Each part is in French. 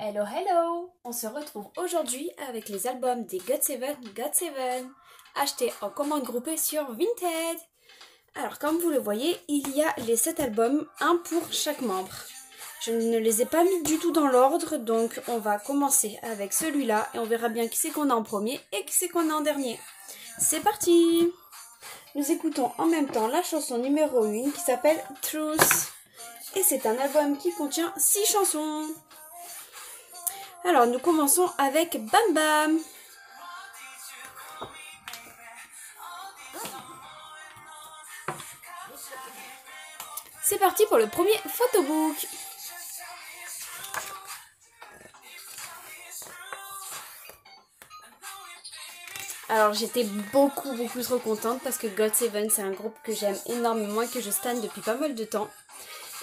Hello hello! On se retrouve aujourd'hui avec les albums des GOT7 achetés en commande groupée sur Vinted. Alors comme vous le voyez, il y a les 7 albums, un pour chaque membre. Je ne les ai pas mis du tout dans l'ordre, donc on va commencer avec celui-là et on verra bien qui c'est qu'on a en premier et qui c'est qu'on a en dernier. C'est parti! Nous écoutons en même temps la chanson numéro 1 qui s'appelle Truth. Et c'est un album qui contient 6 chansons. Alors nous commençons avec Bam Bam. C'est parti pour le premier photobook. Alors j'étais beaucoup trop contente parce que GOT7 c'est un groupe que j'aime énormément et que je stan depuis pas mal de temps.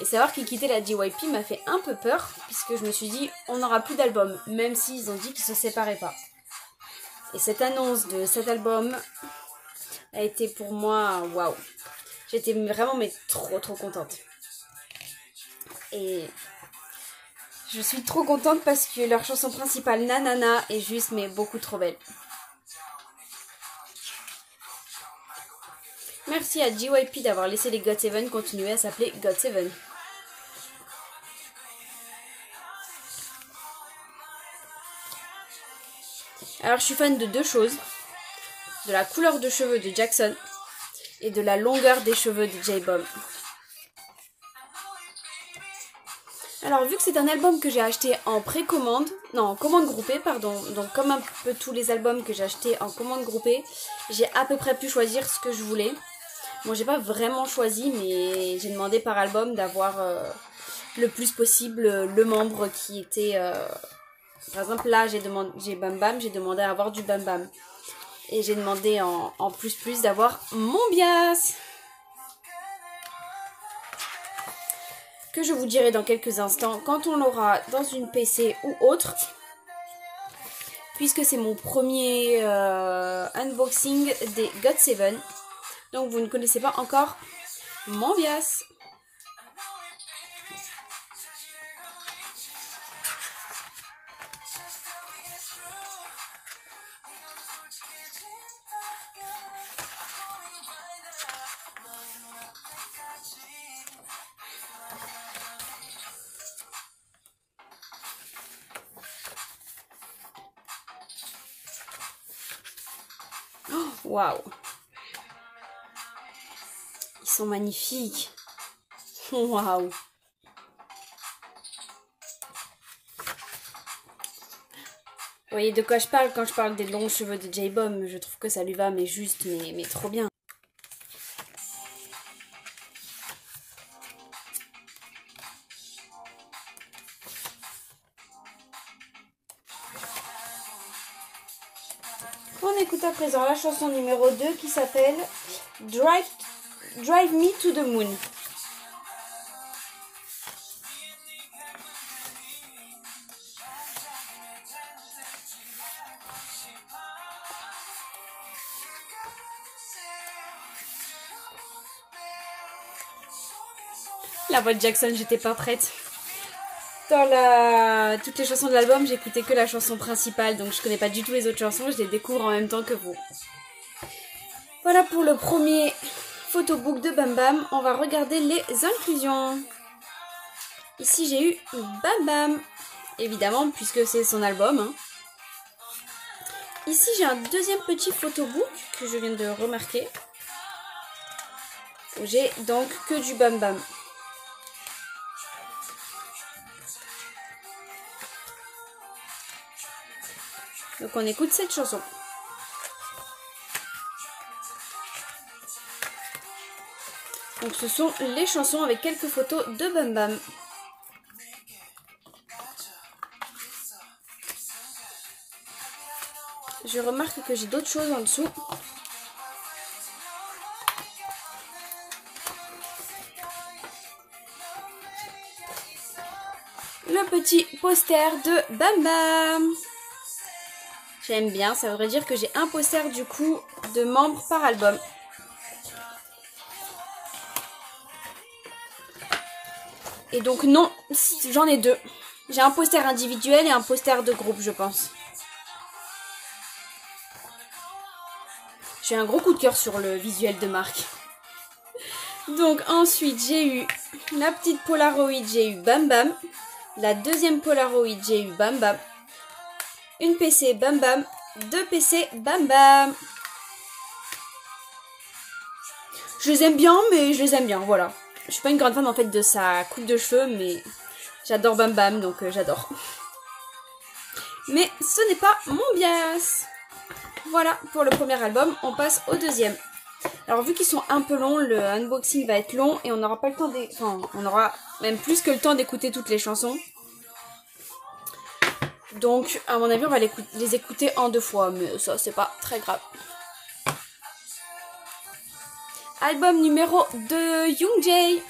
Et savoir qu'ils quittaient la JYP m'a fait un peu peur, puisque je me suis dit, on n'aura plus d'album, même s'ils ont dit qu'ils se séparaient pas. Et cette annonce de cet album a été pour moi, waouh. J'étais vraiment trop contente. Et je suis trop contente parce que leur chanson principale, Nanana, est juste mais beaucoup trop belle. Merci à JYP d'avoir laissé les GOT7 continuer à s'appeler GOT7. Alors je suis fan de deux choses, de la couleur de cheveux de Jackson et de la longueur des cheveux de J-Bomb. Alors vu que c'est un album que j'ai acheté en précommande, non en commande groupée pardon, donc comme un peu tous les albums que j'ai achetés en commande groupée, j'ai à peu près pu choisir ce que je voulais. Bon j'ai pas vraiment choisi mais j'ai demandé par album d'avoir le plus possible le membre qui était... Par exemple là j'ai Bam Bam, j'ai demandé à avoir du Bam Bam. Et j'ai demandé en plus d'avoir Mombias. Que je vous dirai dans quelques instants quand on l'aura dans une PC ou autre. Puisque c'est mon premier unboxing des GOT7. Donc vous ne connaissez pas encore Mombias. Waouh! Ils sont magnifiques! Waouh! Vous voyez de quoi je parle quand je parle des longs cheveux de J-Bomb. Je trouve que ça lui va, mais juste, mais trop bien. On écoute à présent la chanson numéro 2 qui s'appelle Drive Me to the Moon. La voix de Jackson, j'étais pas prête. Dans toutes les chansons de l'album, j'écoutais que la chanson principale, donc je connais pas du tout les autres chansons, je les découvre en même temps que vous. Voilà pour le premier photobook de Bam Bam. On va regarder les inclusions. Ici j'ai eu Bam Bam, évidemment, puisque c'est son album. Hein. Ici j'ai un deuxième petit photobook que je viens de remarquer. J'ai donc que du Bam Bam. Donc on écoute cette chanson. Donc ce sont les chansons avec quelques photos de Bam Bam. Je remarque que j'ai d'autres choses en dessous. Le petit poster de Bam Bam. J'aime bien, ça voudrait dire que j'ai un poster du coup de membres par album. Et donc non, j'en ai deux. J'ai un poster individuel et un poster de groupe, je pense. J'ai un gros coup de cœur sur le visuel de Marc. Donc ensuite, j'ai eu la petite Polaroid, j'ai eu Bam Bam. La deuxième Polaroid, j'ai eu Bam Bam. Une PC Bam Bam. 2 PC Bam Bam. Je les aime bien, mais je les aime bien, voilà. Je suis pas une grande fan en fait de sa coupe de cheveux, mais j'adore Bam Bam, donc j'adore. Mais ce n'est pas mon bias. Voilà pour le premier album, on passe au deuxième. Alors vu qu'ils sont un peu longs, le unboxing va être long et on n'aura pas le temps on aura même plus que le temps d'écouter toutes les chansons. Donc à mon avis on va les écouter en 2 fois, mais ça c'est pas très grave. Album numéro 2, Youngjae.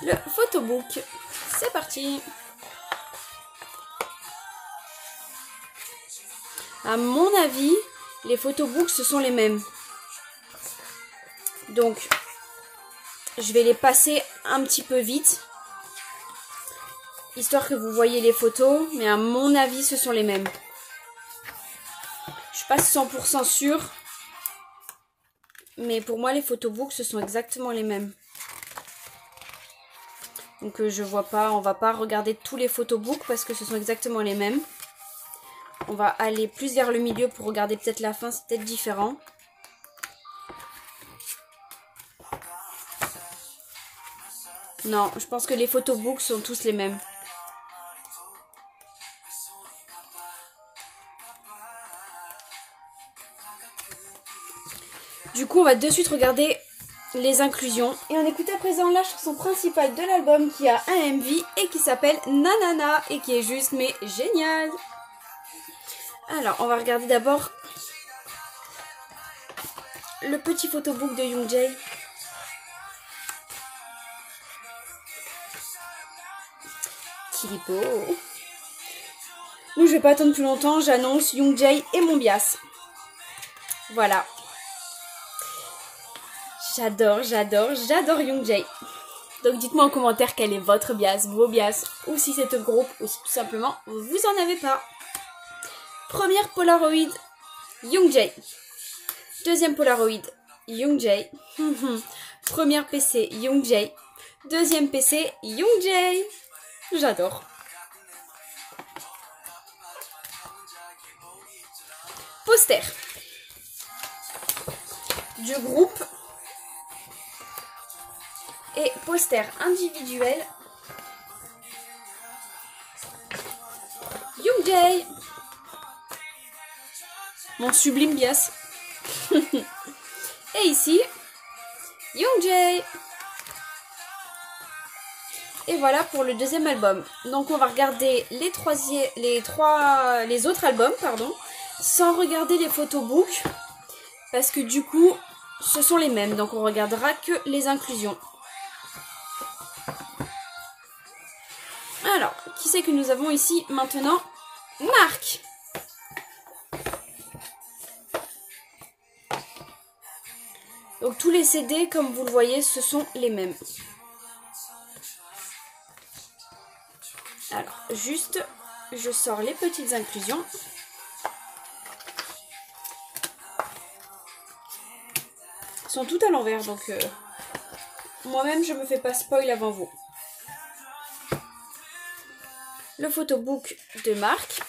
Le photobook, c'est parti. À mon avis, les photobooks ce sont les mêmes. Donc, je vais les passer un petit peu vite, histoire que vous voyez les photos, mais à mon avis ce sont les mêmes. Je suis pas 100% sûre, mais pour moi les photobooks ce sont exactement les mêmes. Donc je vois pas, on va pas regarder tous les photobooks parce que ce sont exactement les mêmes. On va aller plus vers le milieu pour regarder peut-être la fin, c'est peut-être différent. Non, je pense que les photobooks sont tous les mêmes. Du coup, on va de suite regarder les inclusions. Et on écoute à présent la chanson principale de l'album qui a un MV et qui s'appelle Nanana et qui est juste mais génial. Alors, on va regarder d'abord le petit photobook de Youngjae. Qu'il est beau. Donc, je vais pas attendre plus longtemps, j'annonce Youngjae et mon bias. Voilà. J'adore Youngjae. Donc dites-moi en commentaire quel est votre bias, vos bias, ou si c'est un groupe, ou si tout simplement vous en avez pas. Première Polaroid, Youngjae. Deuxième Polaroid, Youngjae. Première PC, Youngjae. Deuxième PC, Youngjae. J'adore. Poster du groupe et poster individuel. Youngjae, mon sublime bias. Et ici, Youngjae. Et voilà pour le deuxième album. Donc on va regarder les autres albums, pardon, sans regarder les photobooks, parce que du coup, ce sont les mêmes. Donc on regardera que les inclusions. Alors, qui c'est que nous avons ici maintenant? Marc. Donc tous les CD, comme vous le voyez, ce sont les mêmes. Alors, juste, je sors les petites inclusions. Ils sont tout à l'envers, donc moi-même, je me fais pas spoil avant vous. Le photobook de Marc.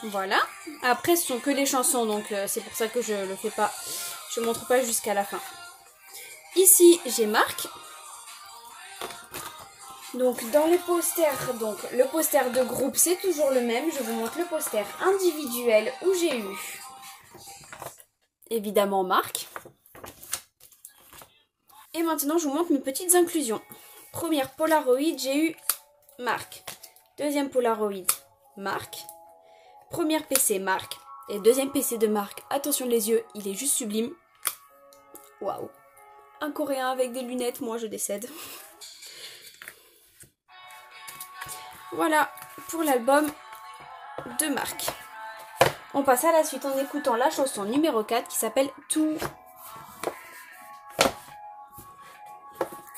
Voilà. Après, ce sont que les chansons, donc c'est pour ça que je le fais pas. Je montre pas jusqu'à la fin. Ici, j'ai Marc. Donc, dans les posters, donc le poster de groupe, c'est toujours le même. Je vous montre le poster individuel où j'ai eu évidemment Marc. Et maintenant, je vous montre mes petites inclusions. Première Polaroid, j'ai eu Marc. Deuxième Polaroid, Marc. Première PC, Marc. Et deuxième PC de Marc. Attention les yeux, il est juste sublime. Waouh. un coréen avec des lunettes, moi je décède. Voilà pour l'album de Marc. On passe à la suite en écoutant la chanson numéro 4 qui s'appelle Tout.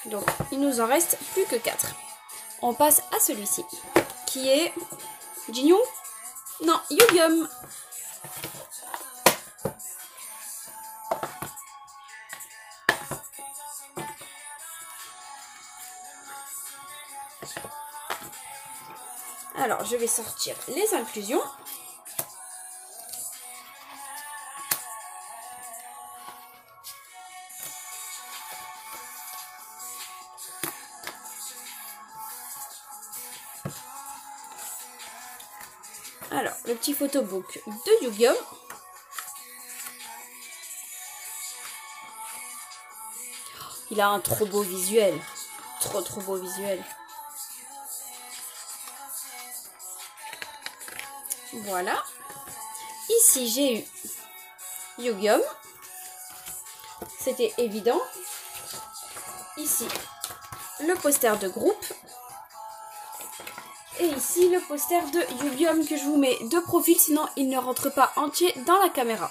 Donc il nous en reste plus que 4. On passe à celui-ci qui est Jinyoung? Non, Yugyeom. Alors, je vais sortir les inclusions. Alors, le petit photobook de Yugyeom. Il a un trop beau visuel. Trop beau visuel. Voilà. Ici, j'ai eu Yugyeom. C'était évident. Ici, le poster de groupe. Et ici, le poster de Yugyeom que je vous mets de profil, sinon il ne rentre pas entier dans la caméra.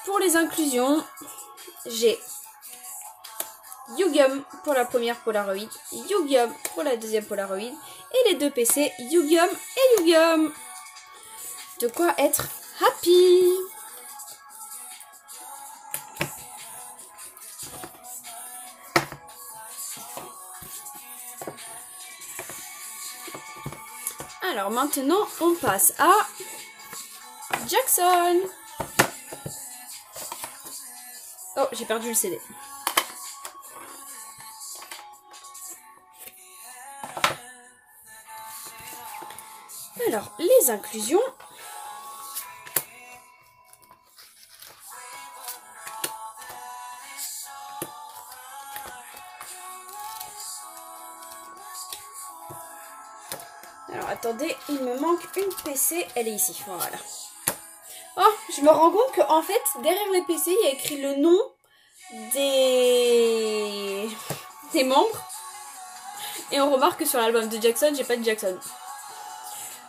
Pour les inclusions, j'ai Yugyeom pour la première Polaroid, Yugyeom pour la deuxième Polaroid, et les deux PC, Yugyeom et Yugyeom. De quoi être happy. Alors maintenant, on passe à Jackson. Oh, j'ai perdu le CD. Alors, les inclusions. Alors, attendez, il me manque une PC. Elle est ici, voilà. Oh, je me rends compte qu'en fait, derrière les PC, il y a écrit le nom des membres. Et on remarque que sur l'album de Jackson, j'ai pas de Jackson.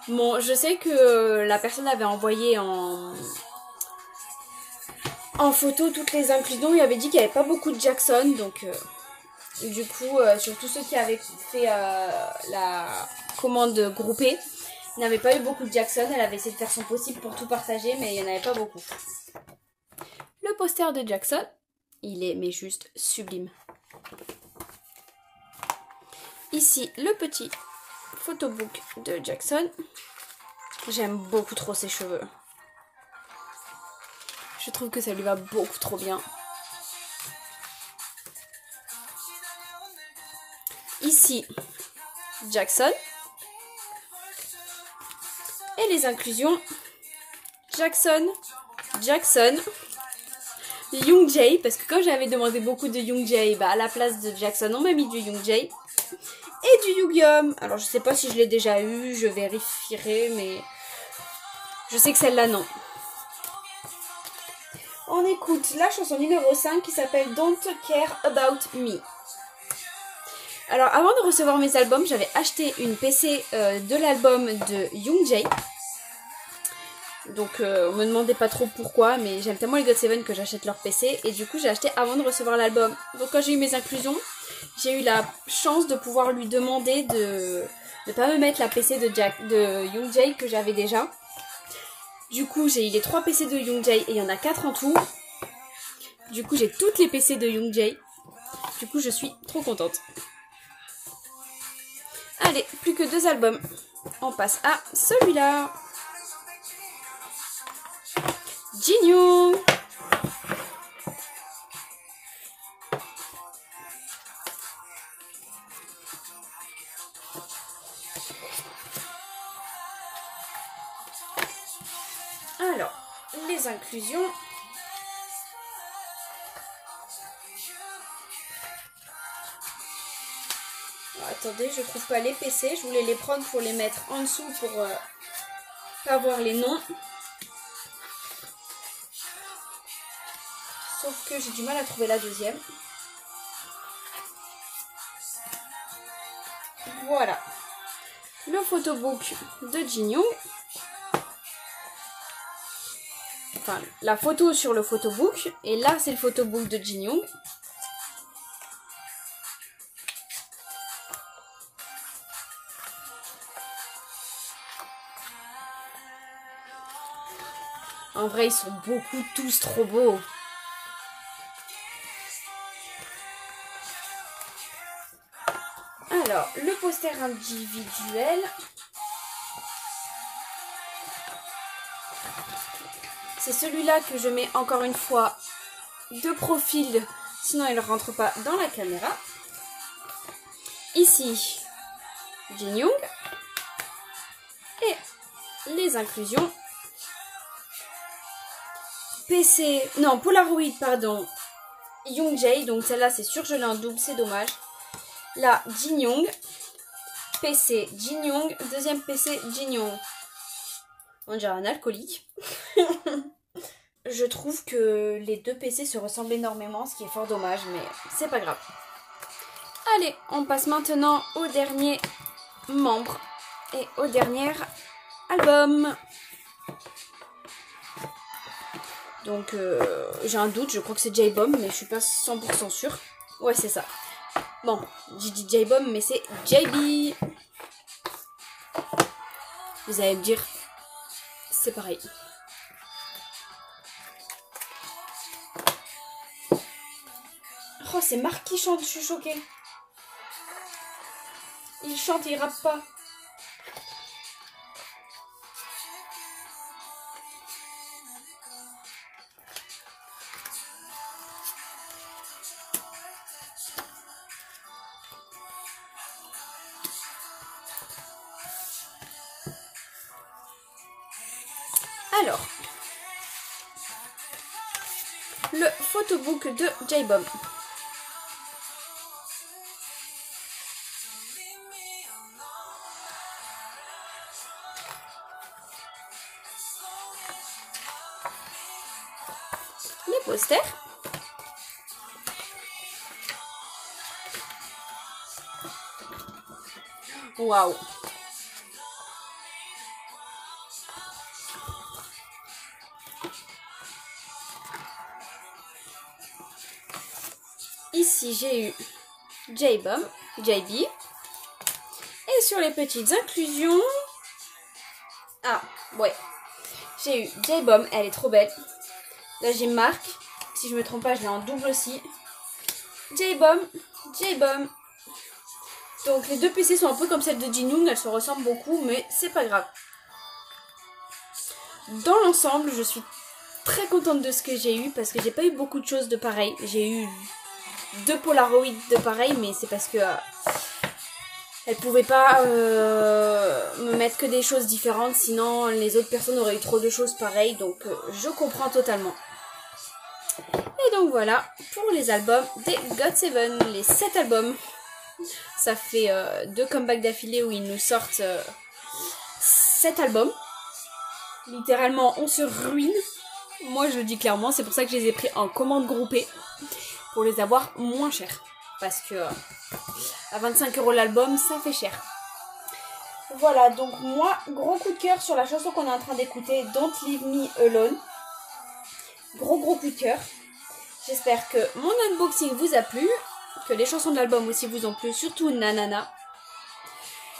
Bon, je sais que la personne avait envoyé en photo toutes les inclusions. Il avait dit qu'il n'y avait pas beaucoup de Jackson. Donc, du coup, surtout ceux qui avaient fait la commande groupée, n'avaient pas eu beaucoup de Jackson. Elle avait essayé de faire son possible pour tout partager, mais il n'y en avait pas beaucoup. Le poster de Jackson, il est mais juste sublime. Ici, le petit photobook de Jackson. J'aime beaucoup trop ses cheveux. Je trouve que ça lui va beaucoup trop bien. Ici, Jackson. Et les inclusions. Jackson, Youngjae, parce que quand j'avais demandé beaucoup de Youngjae, bah à la place de Jackson, on m'a mis du Youngjae. Et du Yugyeom. Alors je sais pas si je l'ai déjà eu, je vérifierai, mais je sais que celle-là non. On écoute la chanson numéro 5 qui s'appelle Don't Care About Me. Alors avant de recevoir mes albums, j'avais acheté une PC de l'album de Youngjae. Donc on me demandait pas trop pourquoi, mais j'aime tellement les GOT7 que j'achète leur PC. Et du coup j'ai acheté avant de recevoir l'album. Donc quand j'ai eu mes inclusions, j'ai eu la chance de pouvoir lui demander de ne pas me mettre la PC de Youngjae que j'avais déjà. Du coup j'ai eu les 3 PC de Youngjae et il y en a 4 en tout. Du coup j'ai toutes les PC de Youngjae. Du coup je suis trop contente. Allez, plus que 2 albums. On passe à celui-là. Jinyoung. Alors, les inclusions. Alors, attendez, je trouve pas les PC. Je voulais les prendre pour les mettre en dessous pour pas voir les noms. Sauf que j'ai du mal à trouver la deuxième. Voilà. Le photobook de Jin Young. Enfin, la photo sur le photobook. Et là, c'est le photobook de Jin Young. En vrai, ils sont beaucoup tous trop beaux. Alors, le poster individuel. C'est celui-là que je mets encore une fois de profil, sinon il ne rentre pas dans la caméra. Ici, Jin Young. Et les inclusions. Polaroid, pardon. Young Jae, donc celle-là c'est sûr, je l'ai en double, c'est dommage. Là, Jin Young. PC, Jin Young. Deuxième PC, Jin Young. On dirait un alcoolique. Je trouve que les deux PC se ressemblent énormément, ce qui est fort dommage, mais c'est pas grave. Allez, on passe maintenant au dernier membre et au dernier album. Donc, j'ai un doute, je crois que c'est J-Bomb, mais je suis pas 100% sûre. Ouais, c'est ça. Bon, j'ai dit J-Bomb, mais c'est JB. Vous allez me dire, c'est pareil. Oh, c'est Marc qui chante, je suis choquée. Il chante, il rappe pas. Alors, le photobook de J-Bomb. Les posters. Waouh. Ici, j'ai eu J-Bomb, JB. Et sur les petites inclusions... Ah, ouais. J'ai eu J-Bomb, elle est trop belle. Là, j'ai Marc. Si je me trompe pas, je l'ai en double aussi. J-Bomb, J-Bomb. Donc, les deux PC sont un peu comme celle de Jin Young. Elles se ressemblent beaucoup, mais c'est pas grave. Dans l'ensemble, je suis très contente de ce que j'ai eu parce que j'ai pas eu beaucoup de choses de pareil. J'ai eu 2 Polaroid de pareil, mais c'est parce que elle pouvait pas me mettre que des choses différentes, sinon les autres personnes auraient eu trop de choses pareilles, donc je comprends totalement. Et donc voilà pour les albums des GOT7, les 7 albums. Ça fait 2 comebacks d'affilée où ils nous sortent 7 albums. Littéralement, on se ruine. Moi, je le dis clairement, c'est pour ça que je les ai pris en commande groupée. Pour les avoir moins chers. Parce que à 25 € l'album, ça fait cher. Voilà, donc moi, gros coup de cœur sur la chanson qu'on est en train d'écouter, Don't Leave Me Alone. Gros coup de cœur. J'espère que mon unboxing vous a plu. Que les chansons de l'album aussi vous ont plu, surtout Nanana.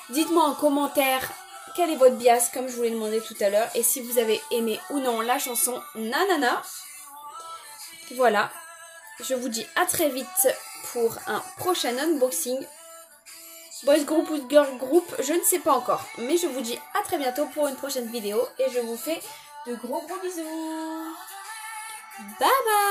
Dites-moi en commentaire quel est votre bias, comme je vous l'ai demandé tout à l'heure. Et si vous avez aimé ou non la chanson Nanana. Voilà. Je vous dis à très vite pour un prochain unboxing. Boys group ou girl group, je ne sais pas encore. Mais je vous dis à très bientôt pour une prochaine vidéo. Et je vous fais de gros bisous. Bye bye.